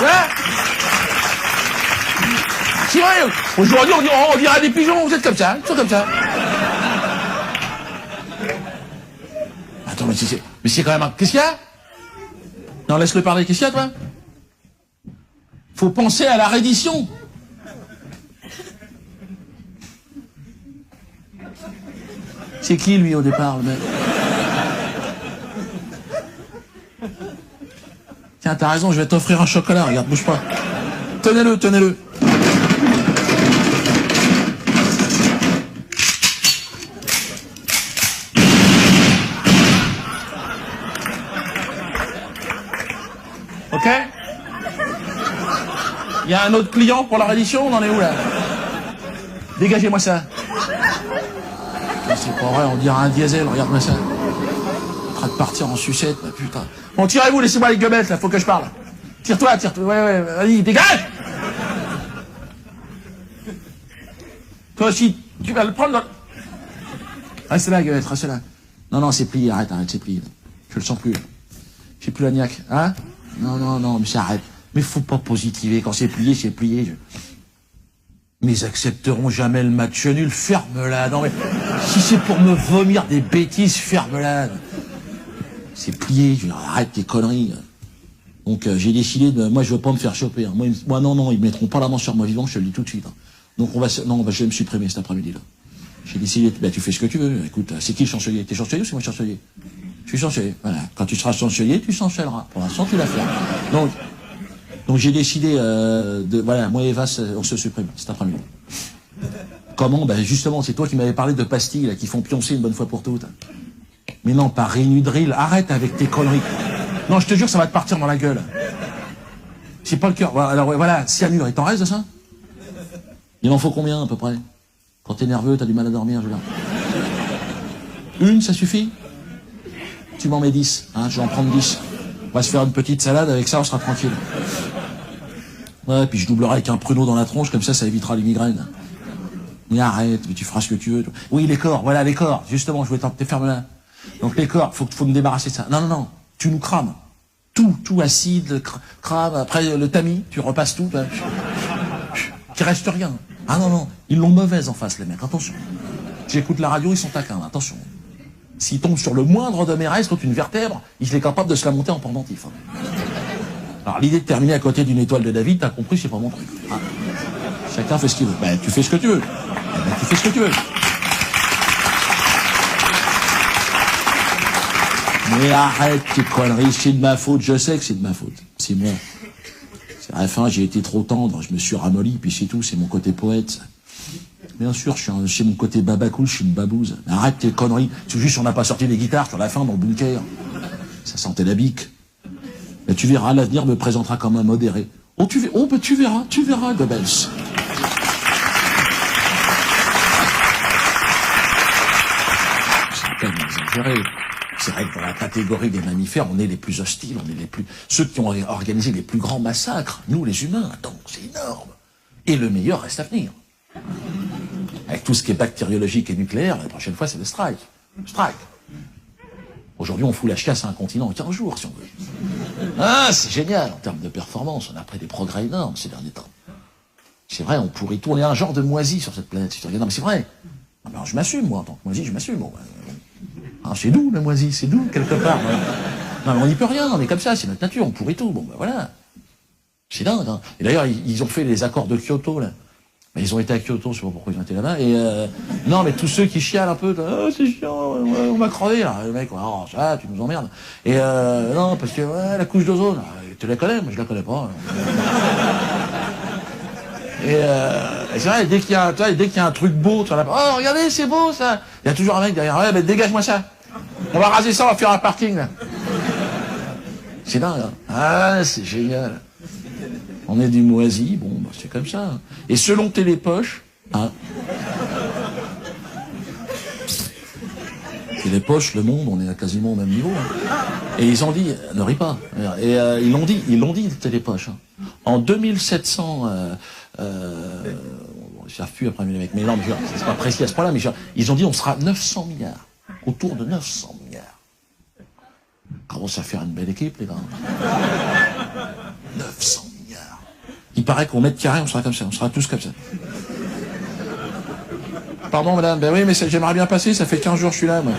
Ouais. C'est vrai. Aujourd'hui, on dirait des pigeons. Vous êtes comme ça. Ils sont comme ça. Attends, mais c'est quand même un... Qu'est-ce qu'il y a? Non, laisse-le parler. Qu'est-ce qu'il y a, toi? Faut penser à la reddition. C'est qui, lui, au départ, le mec? Tiens, t'as raison, je vais t'offrir un chocolat. Regarde, bouge pas. Tenez-le, tenez-le. Ok? Il y a un autre client pour la reddition, on en est où, là? Dégagez-moi ça. C'est pas vrai, on dirait un diesel, regarde-moi ça. En train de partir en sucette, bah, putain. Bon, tirez-vous, laissez-moi les gueulettes, là, faut que je parle. Tire-toi, tire-toi, ouais, vas-y, dégage! Toi aussi, tu vas le prendre dans... Reste là, gueulette, reste là. Non, c'est plié, arrête, c'est plié. Je le sens plus. J'ai plus la niaque, hein? Non, mais ça arrête. Mais faut pas positiver, quand c'est plié, c'est plié. Mais ils accepteront jamais le match nul, ferme-la. Non mais, si c'est pour me vomir des bêtises, ferme-la. C'est plié, je veux dire, arrête tes conneries. Donc j'ai décidé de... Moi je veux pas me faire choper. Hein. Moi non, ils mettront pas la main sur moi vivant, je te le dis tout de suite. Hein. Donc je vais me supprimer cet après-midi là. J'ai décidé, tu fais ce que tu veux. Écoute, c'est qui le chancelier? T'es chancelier ou c'est moi le chancelier? Je suis chancelier, voilà. Quand tu seras chancelier, tu chancelleras. Pour l'instant, tu l'as fait. Donc j'ai décidé voilà, moi et Vas, on se supprime cet après-midi. Comment? Ben justement, c'est toi qui m'avais parlé de pastilles là, qui font pioncer une bonne fois pour toutes. Mais non, pas Rénudril, arrête avec tes conneries. Non, je te jure, ça va te partir dans la gueule. C'est pas le cœur. Alors voilà, cyanure, il t'en reste de ça? Il en faut combien à peu près? Quand t'es nerveux, t'as du mal à dormir, je veux dire. Une, ça suffit? Tu m'en mets 10, hein, je vais en prendre 10. On va se faire une petite salade, avec ça on sera tranquille. Ouais, puis je doublerai avec un pruneau dans la tronche, comme ça évitera les migraines. Mais arrête, mais tu feras ce que tu veux. Oui, les corps, voilà, les corps. Justement, je voulais t'en ferme là. Donc les corps, faut me débarrasser de ça. Non, tu nous crames. Tout acide, crame, après le tamis, tu repasses tout. Qu'il reste rien. Ah non, ils l'ont mauvaise en face, les mecs, attention. J'écoute la radio, ils sont taquins, attention. S'ils tombent sur le moindre de mes restes, contre une vertèbre, il est capable de se la monter en pendentif. Alors l'idée de terminer à côté d'une étoile de David, t'as compris, c'est pas mon truc. Ah. Chacun fait ce qu'il veut. Ben, tu fais ce que tu veux. Tu fais ce que tu veux. Mais arrête tes conneries, c'est de ma faute, je sais que c'est de ma faute. C'est moi. À la fin, j'ai été trop tendre, je me suis ramolli, puis c'est tout, c'est mon côté poète. Bien sûr, c'est mon côté babacool, je suis une babouze. Mais arrête tes conneries. C'est juste on n'a pas sorti des guitares sur la fin dans le bunker. Ça sentait la bique. Mais tu verras, l'avenir me présentera comme un modéré. Tu verras, Goebbels. C'est quand même exagéré. C'est vrai que dans la catégorie des mammifères, on est les plus hostiles, ceux qui ont organisé les plus grands massacres. Nous, les humains, attends, c'est énorme. Et le meilleur reste à venir. Avec tout ce qui est bactériologique et nucléaire, la prochaine fois, c'est le strike. Aujourd'hui, on fout la chiasse à un continent en 15 jours, si on veut. Ah, c'est génial, en termes de performance. On a pris des progrès énormes ces derniers temps. C'est vrai, on pourrit tout. On est un genre de moisi sur cette planète. Si tu regardes, non, mais c'est vrai. Non, mais je m'assume, moi, en tant que moisi, je m'assume. Bon, c'est doux, le moisi, c'est doux, quelque part. Non, mais on n'y peut rien, on est comme ça, c'est notre nature, on pourrit tout. Bon, ben voilà. C'est dingue, hein. Et d'ailleurs, ils ont fait les accords de Kyoto, là. Mais ils ont été à Kyoto, je sais pas pourquoi ils ont été là-bas, et non, mais tous ceux qui chialent un peu, c'est chiant, on m'a crevé, là, le mec, oh, ça, tu nous emmerdes. Et non, parce que, la couche d'ozone, tu la connais, moi je la connais pas. Et c'est vrai, dès qu'il y a un truc beau, tu vois, oh, regardez, c'est beau, ça. Il y a toujours un mec derrière, ouais, mais dégage-moi ça. On va raser ça, on va faire un parking, là. C'est dingue, hein. Ah, c'est génial. On est du moisi, bon, bah, c'est comme ça. Hein. Et selon Télépoche, hein. Télépoche, Le Monde, on est quasiment au même niveau. Hein. Et ils ont dit, ne ris pas. Et ils l'ont dit, Télépoche. Hein. En 2700, ils savent plus après les mecs, mais non, mais c'est pas précis à ce point-là, mais ils ont dit on sera 900 milliards. Autour de 900 milliards. Commence à faire une belle équipe, les gars. 900 milliards. paraît qu'au mètre carré, on sera comme ça. On sera tous comme ça. Pardon, madame. Ben oui, mais j'aimerais bien passer. Ça fait 15 jours que je suis là, moi.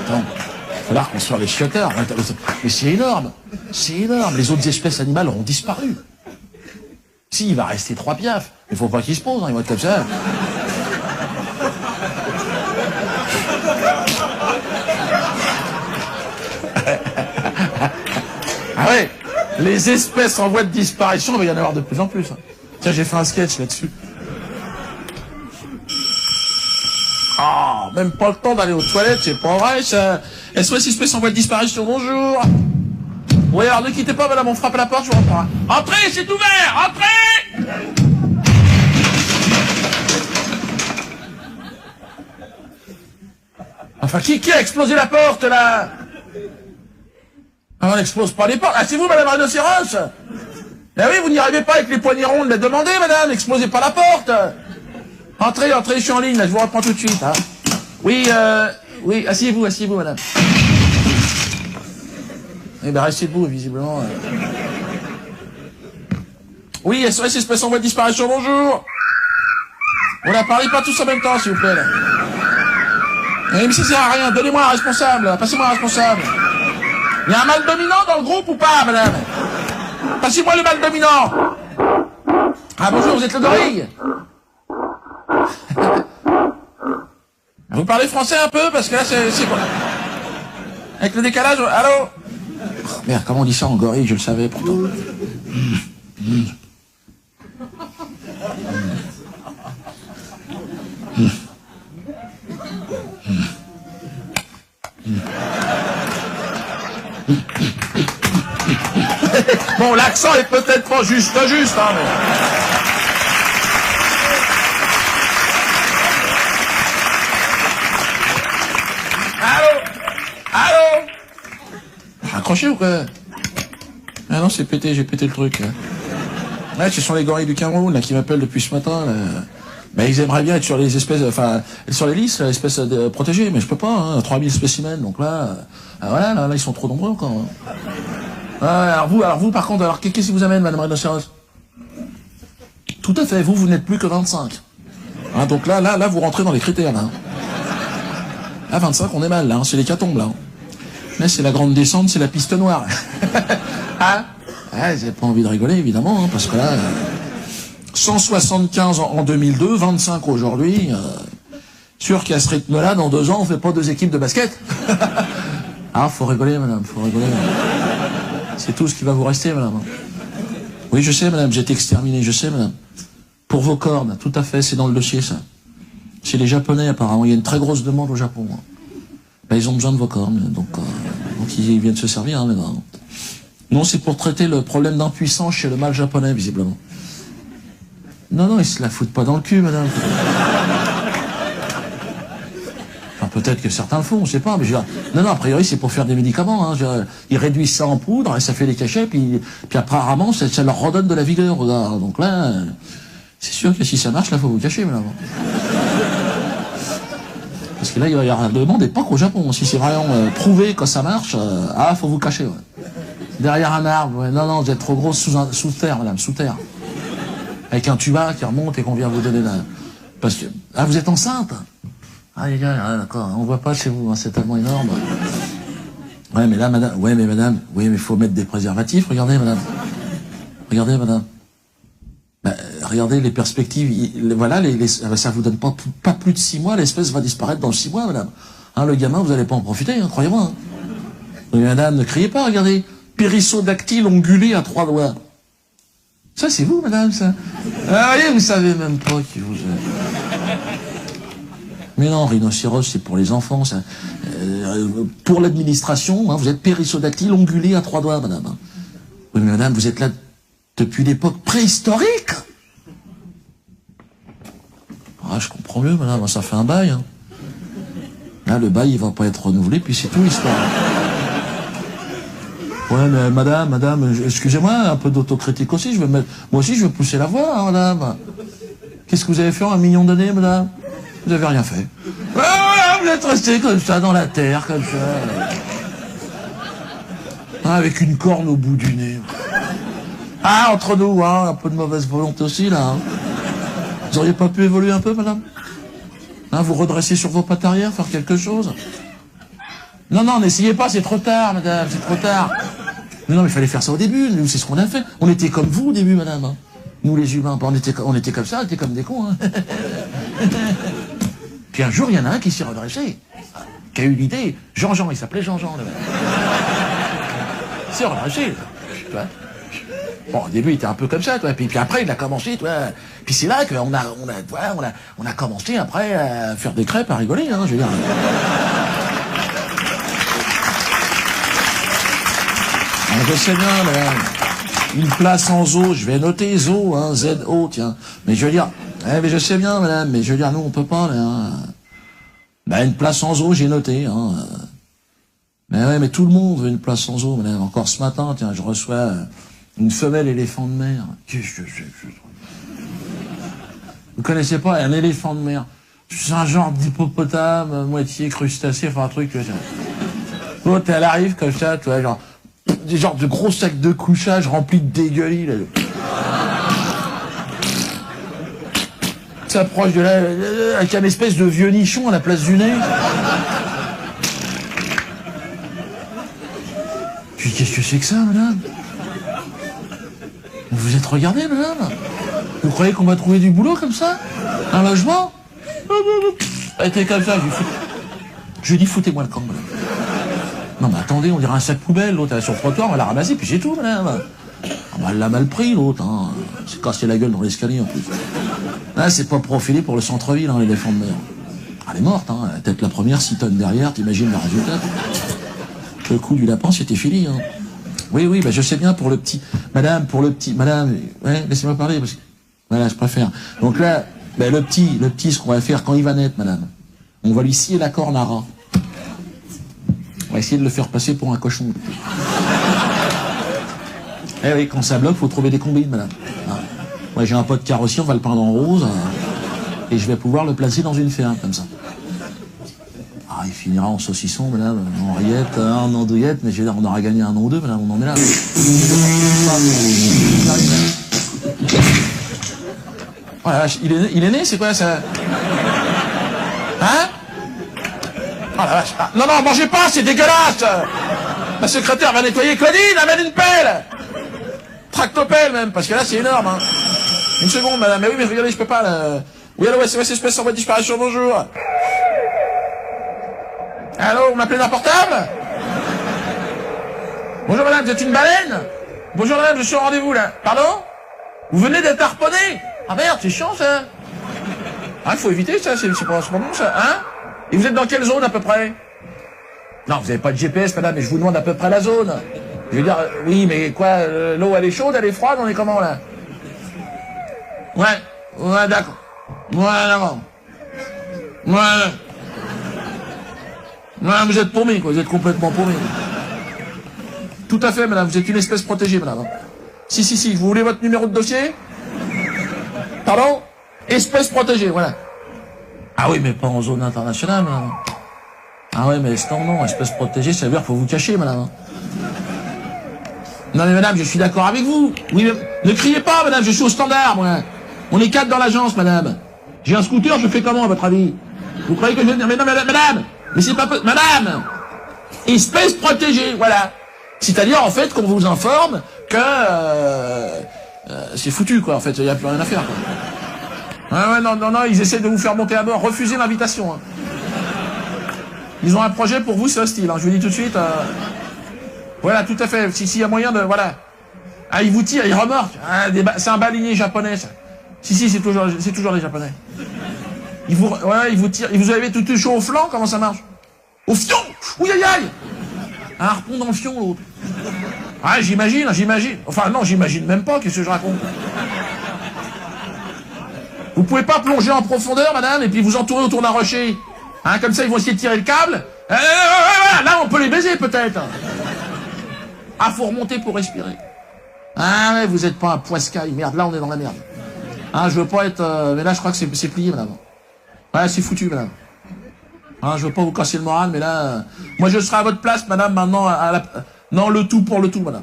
Attends. Il va falloir construire les chiotteurs. Mais c'est énorme. C'est énorme. Les autres espèces animales auront disparu. Si, il va rester 3 piafs. Mais faut pas qu'ils se posent, hein. Ils vont être comme ça. Ah ouais, les espèces en voie de disparition, il va y en avoir de plus en plus. Hein. Tiens, j'ai fait un sketch là-dessus. Ah, même pas le temps d'aller aux toilettes, c'est pas vrai, ça. SOS espèces en voie de disparition, bonjour. Oui, alors ne quittez pas, madame, on frappe à la porte, je vous reprends. Entrez, c'est ouvert, entrez. Enfin, qui a explosé la porte, là? Ah, on n'explose pas les portes. Ah, c'est vous, madame Rhinocéros? Ben oui, vous n'y arrivez pas avec les poignées rondes, mais demandez, madame, n'explosez pas la porte. Entrez, je suis en ligne, là, je vous reprends tout de suite, hein. Oui, oui, asseyez-vous, madame. Eh ben, restez debout, visiblement. Oui, SOS espèce en voie de disparition, bonjour. Voilà, parlez pas tous en même temps, s'il vous plaît, là. Eh, mais ça sert à rien, donnez-moi un responsable, passez-moi un responsable. Il y a un mâle dominant dans le groupe ou pas, madame? Passez-moi le mâle dominant. Ah, bonjour, vous êtes le gorille? Vous parlez français un peu? Parce que là, c'est quoi? Avec le décalage, allô? Oh, merde, comment on dit ça en gorille? Je le savais, pourtant. Bon, l'accent est peut-être pas juste, hein, mais... Allô? Accroché ou quoi? Ah non, c'est pété, j'ai pété le truc. Là. Ouais, ce sont les gorilles du Cameroun, là, qui m'appellent depuis ce matin, là. Ben, ils aimeraient bien être sur les espèces, enfin, sur les listes, espèces protégées, mais je peux pas, hein, 3000 spécimens, donc là, voilà, là, ils sont trop nombreux encore. Hein. Alors vous, par contre, qu'est-ce qui vous amène, madame Rhinocéros? Tout à fait, vous n'êtes plus que 25. Hein, donc là, vous rentrez dans les critères, là. À 25, on est mal, là, hein, c'est l'hécatombe, là. Là, c'est la grande descente, c'est la piste noire. Hein? Ah, j'ai pas envie de rigoler, évidemment, hein, parce que là, 175 en 2002, 25 aujourd'hui, sûr qu'à ce rythme-là, dans 2 ans, on fait pas 2 équipes de basket. Ah, faut rigoler, madame, faut rigoler. C'est tout ce qui va vous rester, madame. Oui, je sais, madame, j'ai été exterminé, je sais, madame. Pour vos cornes, tout à fait, c'est dans le dossier, ça. Chez les Japonais, apparemment, il y a une très grosse demande au Japon. Hein. Ben, ils ont besoin de vos cornes, donc ils viennent se servir, hein, maintenant. Non, c'est pour traiter le problème d'impuissance chez le mâle japonais, visiblement. Non, ils se la foutent pas dans le cul, madame. Enfin, peut-être que certains le font, on sait pas, mais non, a priori, c'est pour faire des médicaments, hein. Ils réduisent ça en poudre, et ça fait des cachets, puis apparemment, ça leur redonne de la vigueur, regarde. Donc là, c'est sûr que si ça marche, là, faut vous cacher, madame. Parce que là, il y a la demande, et pas qu'au Japon. Si c'est vraiment prouvé que ça marche, faut vous cacher, ouais. Derrière un arbre, ouais. Non, vous êtes trop grosse sous terre, madame, sous terre. Avec un tuba qui remonte et qu'on vient vous donner la... Parce que... Ah, vous êtes enceinte? Ah, les gars, d'accord, on voit pas chez vous, hein, c'est tellement énorme. Ouais, mais là, madame... Ouais, mais madame... Oui, mais il faut mettre des préservatifs, regardez, madame. Regardez, madame. Regardez les perspectives, voilà, ça vous donne pas plus de 6 mois, l'espèce va disparaître dans 6 mois, madame. Hein, le gamin, vous n'allez pas en profiter, hein, croyez-moi. Hein. Oui, madame, ne criez pas, regardez. Périssodactyle ongulé à 3 doigts. Ça, c'est vous, madame, ça. Ah, voyez, vous savez même pas qui vous êtes. Mais non, rhinocéros, c'est pour les enfants, ça. Pour l'administration, hein, vous êtes périssodactyle ongulé à 3 doigts, madame. Oui, mais madame, vous êtes là depuis l'époque préhistorique. Ah, je comprends mieux, madame, ça fait un bail. Hein. Là, le bail, il va pas être renouvelé, puis c'est tout l'histoire. Ouais, mais madame, excusez-moi, un peu d'autocritique aussi, moi aussi, je veux pousser la voix, hein, madame. Qu'est-ce que vous avez fait en 1 million d'années, madame? Vous avez rien fait. Voilà, vous êtes resté comme ça, dans la terre, comme ça. Ah, avec une corne au bout du nez. Ah, entre nous, hein, un peu de mauvaise volonté aussi, là. Hein. Vous auriez pas pu évoluer un peu, madame? Hein, vous redresser sur vos pattes arrière, faire quelque chose? Non, non, n'essayez pas, c'est trop tard, madame, c'est trop tard. Mais non, mais il fallait faire ça au début, nous, c'est ce qu'on a fait. On était comme vous au début, madame. Hein. Nous, les humains, on était comme ça, on était comme des cons. Hein. Puis un jour, il y en a un qui s'est redressé, qui a eu l'idée. Jean-Jean, il s'appelait Jean-Jean, le mec. Il s'est redressé, tu vois. Bon, au début, il était un peu comme ça, toi. Puis après, il a commencé, toi. Puis c'est là qu'on a commencé après à faire des crêpes, à rigoler, hein, je veux dire. Alors, je sais bien, madame. Une place en zoo, je vais noter zoo, hein, Z-O, tiens. Mais je veux dire, mais je sais bien, madame, mais je veux dire, nous, on peut pas, là. Hein. Ben, une place en zoo, j'ai noté, hein. Mais ouais, mais tout le monde veut une place en zoo, madame. Encore ce matin, tiens, je reçois une femelle éléphant de mer. Vous connaissez pas un éléphant de mer? C'est un genre d'hippopotame, moitié crustacé, enfin un truc, tu vois. L'autre, elle arrive comme ça, tu vois, genre, des genres de gros sacs de couchage remplis de dégueulis, là. S'approche de là, avec un espèce de vieux nichon à la place du nez. Puis qu'est-ce que c'est que ça, madame? Vous êtes regardé, madame? Vous croyez qu'on va trouver du boulot comme ça? Un logement? Elle était comme ça, je lui dis foutez-moi le camp, madame. Non mais attendez, on dirait un sac poubelle, l'autre elle est sur le trottoir, on va la ramasser, puis c'est tout, madame. Ah bah elle l'a mal pris, l'autre, hein. C'est cassé la gueule dans l'escalier en plus. Là, c'est pas profilé pour le centre-ville, hein, l'éléphant de mer. Elle est morte, hein. La tête la première, 6 tonnes derrière, t'imagines le résultat. Le coup du lapin, c'était fini, hein. Oui, oui, bah je sais bien pour le petit. Madame, pour le petit. Madame, ouais, laissez-moi parler, parce que. Voilà, je préfère. Donc là, bah, le petit, ce qu'on va faire quand il va naître, madame. On va lui scier la corne à rat. On va essayer de le faire passer pour un cochon. Eh oui, quand ça bloque, faut trouver des combines, madame. Ah. Ouais, j'ai un pote carrossier, on va le peindre en rose, et je vais pouvoir le placer dans une ferme, comme ça. Ah, il finira en saucisson, madame, en rillette, en andouillette, mais je veux dire, on aura gagné un nom ou deux, madame, on en est là. Oh la vache, il est né, c'est quoi ça? Hein? Oh la vache. Ah, non, non, mangez pas, c'est dégueulasse! Ma secrétaire va nettoyer. Claudine, amène une pelle! Tractopelle même, parce que là c'est énorme, hein. Une seconde, madame, mais oui, mais regardez, je peux pas, là. Oui, allô, SOS espèce en voie de disparition, bonjour. Allô, vous m'appelez d'un portable? Bonjour madame, vous êtes une baleine? Bonjour madame, je suis au rendez-vous là. Pardon? Vous venez d'être harponné? Ah merde, c'est chiant ça. Ah, il faut éviter ça, c'est pas en ce moment ça, hein? Et vous êtes dans quelle zone à peu près? Non, vous n'avez pas de GPS madame, mais je vous demande à peu près la zone. Je veux dire, oui, mais quoi, l'eau elle est chaude, elle est froide, on est comment là? Ouais, d'accord. Ouais, d'accord. Ouais. Ouais, vous êtes paumé, quoi, vous êtes complètement paumé. Tout à fait, madame, vous êtes une espèce protégée, madame. Si, vous voulez votre numéro de dossier? Pardon? Espèce protégée, voilà. Ah oui, mais pas en zone internationale, madame. Ah oui, mais non, espèce protégée, ça veut dire qu'il faut vous cacher, madame. Non mais madame, je suis d'accord avec vous. Oui, mais ne criez pas, madame, je suis au standard, moi. On est 4 dans l'agence, madame. J'ai un scooter, je fais comment, à votre avis? Vous croyez que je vais dire, mais non, madame, mais c'est pas possible. Madame! Espèce protégée, voilà. C'est-à-dire, en fait, qu'on vous informe que c'est foutu, quoi, en fait, il n'y a plus rien à faire, quoi. Ouais, non, ils essaient de vous faire monter à bord. Refusez l'invitation, hein. Ils ont un projet pour vous, c'est hostile, hein. Je vous dis tout de suite. Voilà, tout à fait. Si, y a moyen de... Voilà. Ah, ils vous tirent, ils remorquent. Ah, c'est un balinier japonais, ça. Si, c'est toujours les japonais. Ils vous tirent. Et vous avez tout chaud au flanc, comment ça marche? Au fion! Ouh, aïe, aïe! Un harpon dans le fion, l'autre. Ah, j'imagine. Enfin, non, j'imagine même pas, qu'est-ce que je raconte. Vous pouvez pas plonger en profondeur, madame, et puis vous entourer autour d'un rocher. Hein, comme ça, ils vont essayer de tirer le câble. Là, on peut les baiser, peut-être. Ah, faut remonter pour respirer. Ah ouais, vous êtes pas un poiscaille. Merde, là, on est dans la merde. Ah, je veux pas être... mais là, je crois que c'est plié, madame. Ouais, c'est foutu, madame. Ah, je veux pas vous casser le moral, mais là... moi, je serai à votre place, madame, maintenant, non, le tout pour le tout, madame.